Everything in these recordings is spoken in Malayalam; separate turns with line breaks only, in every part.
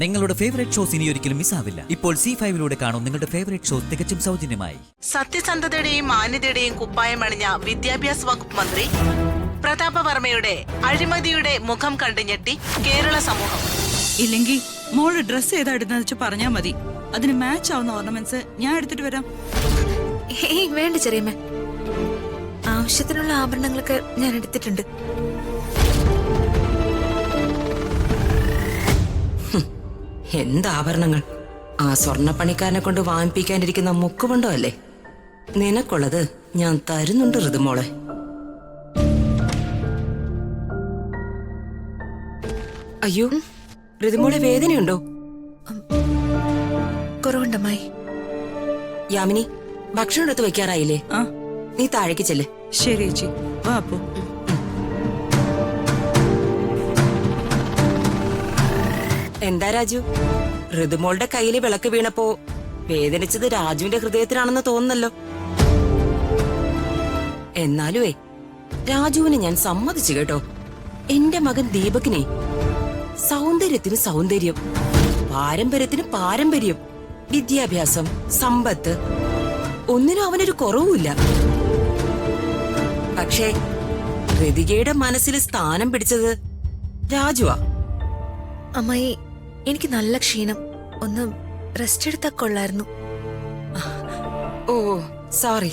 നിങ്ങളുടെ ഫേവറേറ്റ് ഷോസ് ഇനി ഒരിക്കലും മിസ്സാവില്ല. ഇപ്പോൾ C5 കാണും നിങ്ങളുടെ ഫേവറേറ്റ് ഷോസ് തികച്ചും സൗജന്യമായി.
സത്യസന്ധതയുടെയും മാന്യതയുടെയും കുപ്പായമണിഞ്ഞ വിദ്യാഭ്യാസ വകുപ്പ് മന്ത്രി പ്രതാപ വർമ്മയുടെ അഴിമതിയുടെ മുഖം കണ്ടു ഞെട്ടി കേരള സമൂഹം.
ഇല്ലെങ്കിൽ മോള് ഡ്രസ് ഏതാ ഇടുന്ന പറഞ്ഞാ മതി. അതിന് മാച്ച് ആവുന്ന ഓർണമെന്റ്സ് ഞാൻ എടുത്തിട്ട് വരാം.
ഏയ് വേണ്ട ചെറിയമ്മ, ആവശ്യത്തിനുള്ള ആഭരണങ്ങളൊക്കെ ഞാൻ എടുത്തിട്ടുണ്ട്.
എന്താഭരണങ്ങൾ? ആ സ്വർണ്ണപ്പണിക്കാരനെ കൊണ്ട് വാങ്ങിപ്പിക്കാനിരിക്കുന്ന മുക്കുകൊണ്ടോ അല്ലേ? നിനക്കുള്ളത് ഞാൻ തരുന്നുണ്ട് ഋതുമോളെ. അയ്യോ, ഋതുമോളെ വേദനയുണ്ടോ?
കുറവുണ്ടമ്മായി.
യാമിനി, ഭക്ഷണം എടുത്ത് വെക്കാറായില്ലേ? നീ താഴേക്ക് ചെല്ല്.
ശരി ചേച്ചി, വാ അപ്പോ.
എന്താ രാജു, ഋതുമോളുടെ കയ്യില് വിളക്ക് വീണപ്പോ വേദനിച്ചത് രാജുവിന്റെ ഹൃദയത്തിലാണെന്ന് തോന്നുന്നല്ലോ. എന്നാലുവേ, രാജുവിന് ഞാൻ സമ്മതിച്ചു കേട്ടോ. എന്റെ മകൻ ദീപകിനെ സൗന്ദര്യത്തിന് സൗന്ദര്യം, പാരമ്പര്യത്തിന് പാരമ്പര്യം, വിദ്യാഭ്യാസം, സമ്പത്ത്, ഒന്നിനും അവനൊരു കുറവുമില്ല. പക്ഷേ ഋതികയുടെ മനസ്സിൽ സ്ഥാനം പിടിച്ചത് രാജുവാ.
അമ്മായി, എനിക്ക് നല്ല ക്ഷീണം, ഒന്ന് റെസ്റ്റ് എടുത്താ കൊള്ളായിരുന്നു.
ഓ സോറി,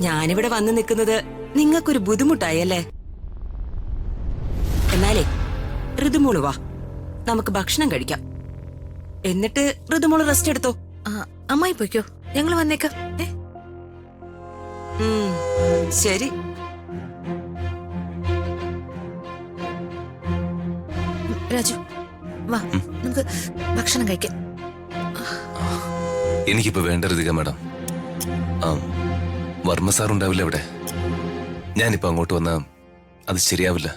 ഞാനിവിടെ വന്നു നിൽക്കുന്നത് നിങ്ങൾക്കൊരു ബുദ്ധിമുട്ടായി അല്ലേ? എന്നാലേ ഋതുമോള് വാ, നമുക്ക് ഭക്ഷണം കഴിക്കാം. എന്നിട്ട് ഋതുമോള് റെസ്റ്റ് എടുത്തോ.
അമ്മായി പോയിക്കോ, ഞങ്ങൾ വന്നേക്കാം.
ശരി.
രാജു വാ, നമുക്ക് ഭക്ഷണം കഴിക്കാം.
എനിക്കിപ്പോ വേണ്ട ഋതിക മാഡം. വർമ്മ സാർ ഉണ്ടാവില്ല അവിടെ. ഞാനിപ്പോ അങ്ങോട്ട് വന്നാ അത് ശരിയാവില്ല.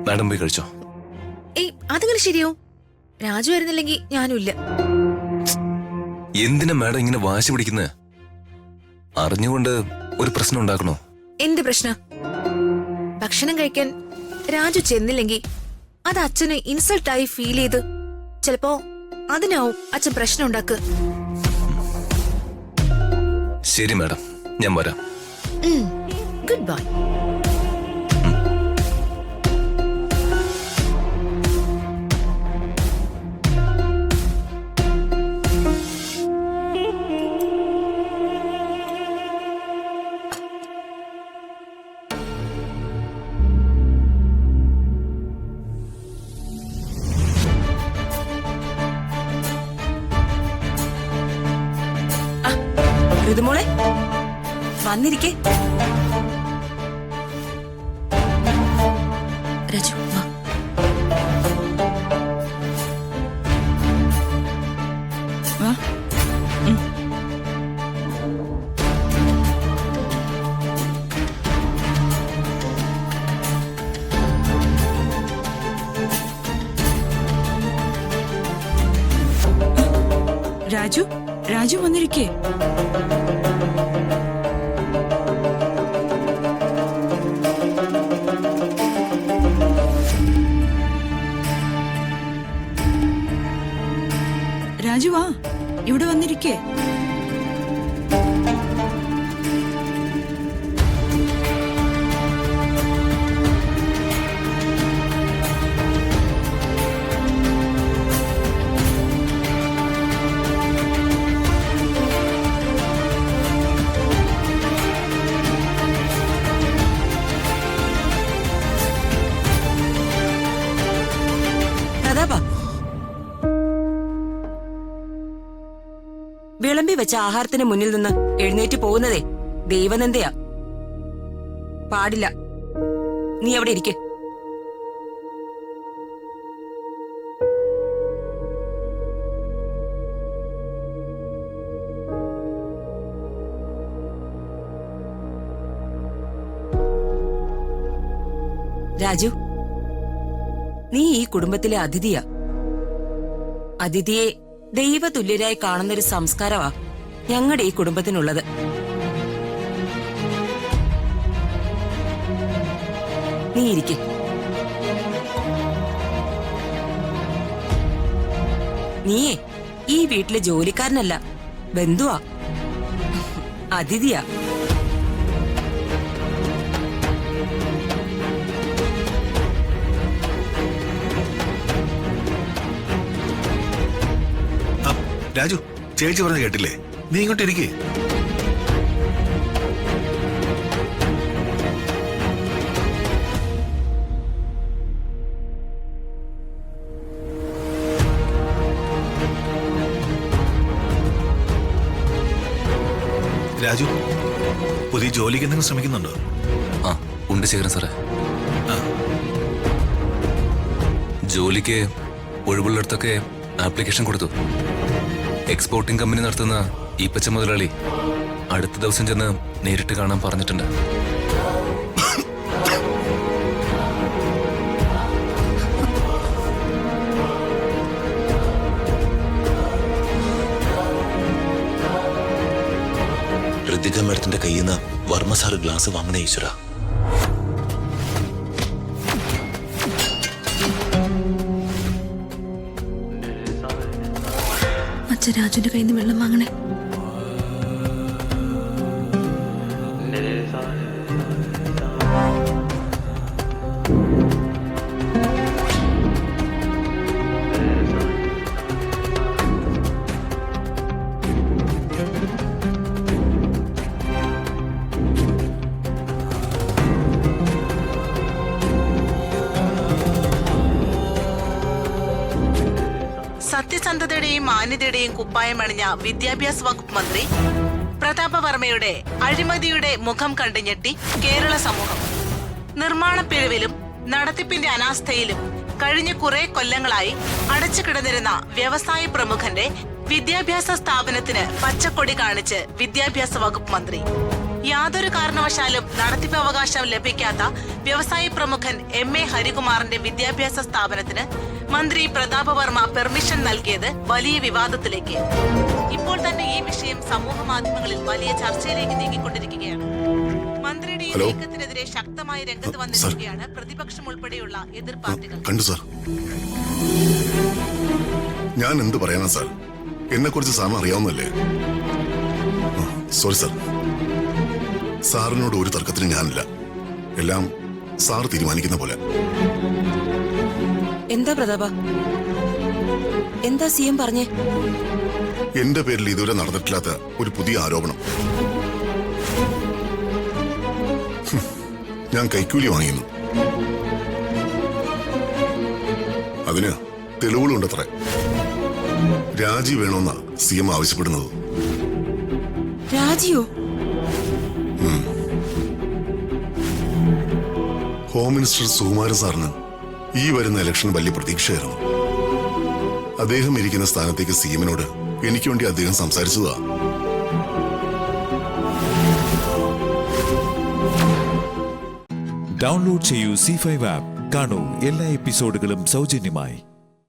മാഡം പോയി കഴിച്ചോ.
ഏയ്, അതെങ്ങനെ ശരിയാവും? രാജു വരുന്നില്ലെങ്കിൽ ഞാനും ഇല്ല.
എന്തിനാ മാഡം ഇങ്ങനെ വാശി പിടിക്കുന്നത്? അറിഞ്ഞുകൊണ്ട് ഒരു പ്രശ്നം ഉണ്ടാക്കണോ?
എന്ത് പ്രശ്നം? ഭക്ഷണം കഴിക്കാൻ രാജു ചെന്നില്ലെങ്കിൽ അത് അച്ഛന് ഇൻസൾട്ടായി ഫീൽ ചെയ്ത് ചിലപ്പോ അതിനാവും അച്ഛൻ പ്രശ്നം ഉണ്ടാക്കുക.
ശരി മാഡം, ഞാൻ വരാം.
Good bye.
ഋതുമോളെ വന്നിരിക്കേ.
രാജു വാ.
വാ. രാജു, രാജു വന്നിരിക്കേ. രാജു വാ, ഇവിടെ വന്നിരിക്കേ.
വിളമ്പി വെച്ച ആഹാരത്തിന് മുന്നിൽ നിന്ന് എഴുന്നേറ്റ് പോകുന്നതേ ദൈവനന്ദയാ. പാടില്ല. നീ അവിടെ ഇരിക്കെ. രാജു, നീ ഈ കുടുംബത്തിലെ അതിഥിയാ. അതിഥിയെ ദൈവതുല്യരായി കാണുന്നൊരു സംസ്കാരമാ ഞങ്ങളുടെ ഈ കുടുംബത്തിനുള്ളത്. നീ ഇരിക്കെ. നീയേ ഈ വീട്ടിലെ ജോലിക്കാരനല്ല, ബന്ധുവാ, അതിഥിയാ.
രാജു, ചേച്ചി പറഞ്ഞ കേട്ടില്ലേ? നീ ഇങ്ങോട്ട് ഇരിക്കേ. രാജു, പുതിയ ജോലിക്ക് എന്തെങ്കിലും ശ്രമിക്കുന്നുണ്ടോ?
ആ ഉണ്ട് ശേഖരൻ സാറേ. ജോലിക്ക് ഒഴിവുള്ളിടത്തൊക്കെ ആപ്ലിക്കേഷൻ കൊടുത്തു. എക്സ്പോർട്ടിംഗ് കമ്പനി നടത്തുന്ന ഈപ്പച്ച മുതലാളി അടുത്ത ദിവസം ചെന്ന് നേരിട്ട് കാണാൻ പറഞ്ഞിട്ടുണ്ട്.
ഋതിക മേഡത്തിന്റെ കയ്യിൽ നിന്ന് വർമ്മ സാറ് ഗ്ലാസ് വാങ്ങണേ ഈശ്വര.
അച്ഛൻ രാജുവിന്റെ കയ്യിൽ നിന്ന് വെള്ളം വാങ്ങണേ.
സത്യസന്ധതയുടെയും മാന്യതയുടെയും കുപ്പായമണിഞ്ഞ വിദ്യാഭ്യാസ വകുപ്പ് മന്ത്രി പ്രതാപവർമ്മയുടെ അഴിമതിയുടെ മുഖം കണ്ടു ഞെട്ടി കേരള സമൂഹം. നിർമ്മാണ പിഴവിലും നടത്തിപ്പിന്റെ അനാസ്ഥയിലും കഴിഞ്ഞ കുറെ കൊല്ലങ്ങളായി അടച്ചു കിടന്നിരുന്ന വ്യവസായ പ്രമുഖന്റെ വിദ്യാഭ്യാസ സ്ഥാപനത്തിന് പച്ചക്കൊടി കാണിച്ച് വിദ്യാഭ്യാസ വകുപ്പ് മന്ത്രി. യാതൊരു കാരണവശാലും നടത്തിപ്പ് അവകാശം ലഭിക്കാത്ത വ്യവസായ പ്രമുഖൻ MA ഹരികുമാറിന്റെ വിദ്യാഭ്യാസ സ്ഥാപനത്തിന് മന്ത്രി പ്രതാപവർമ്മ പെർമിഷൻ നൽകിയത് വലിയ വിവാദത്തിലേക്ക്. ഇപ്പോൾ തന്നെ ഈ വിഷയം സമൂഹ മാധ്യമങ്ങളിൽ വലിയ ചർച്ചയിലേക്ക് നീങ്ങിക്കൊണ്ടിരിക്കുകയാണ്. മന്ത്രിയുടെ ഈ നീക്കത്തിനെതിരെ ശക്തമായി രംഗത്ത് വന്നിരിക്കുകയാണ് പ്രതിപക്ഷം ഉൾപ്പെടെയുള്ള എതിർ പാർട്ടികൾ.
കണ്ടു സാർ, ഞാൻ എന്ത് പറയാനാ സാർ? എന്നെ കുറിച്ച് സാറിന് അറിയാവുന്നല്ലേ? സോറി സാർ, സാറിനോട് ഒരു തർക്കത്തിനും ഞാനില്ല. എല്ലാം സാർ തീരുമാനിക്കുന്ന പോലെ.
എന്താ പ്രതാപ, എന്താ CM പറഞ്ഞേ?
എന്റെ പേരിൽ ഇതുവരെ നടന്നിട്ടില്ലാത്ത ഒരു പുതിയ ആരോപണം. ഞാൻ കൈക്കൂലി വാങ്ങിയിരുന്നു. അതിന് തെളിവുകളുണ്ടത്രേ. രാജി വേണമെന്ന CM ആവശ്യപ്പെടുന്നത്.
രാജിയോ?
ഹോം മിനിസ്റ്റർ സുകുമാരൻ സാറിന് ഈ വരുന്ന ഇലക്ഷൻ വലിയ പ്രതീക്ഷയായിരുന്നു. അദ്ദേഹം ഇരിക്കുന്ന സ്ഥാനത്തേക്ക് CM-നോട് എനിക്ക് വേണ്ടി അദ്ദേഹം സംസാരിച്ചതാ.
ഡൗൺലോഡ് ചെയ്യൂ C5 ആപ്പ്. കാണൂ എല്ലാ എപ്പിസോഡുകളും സൗജന്യമായി.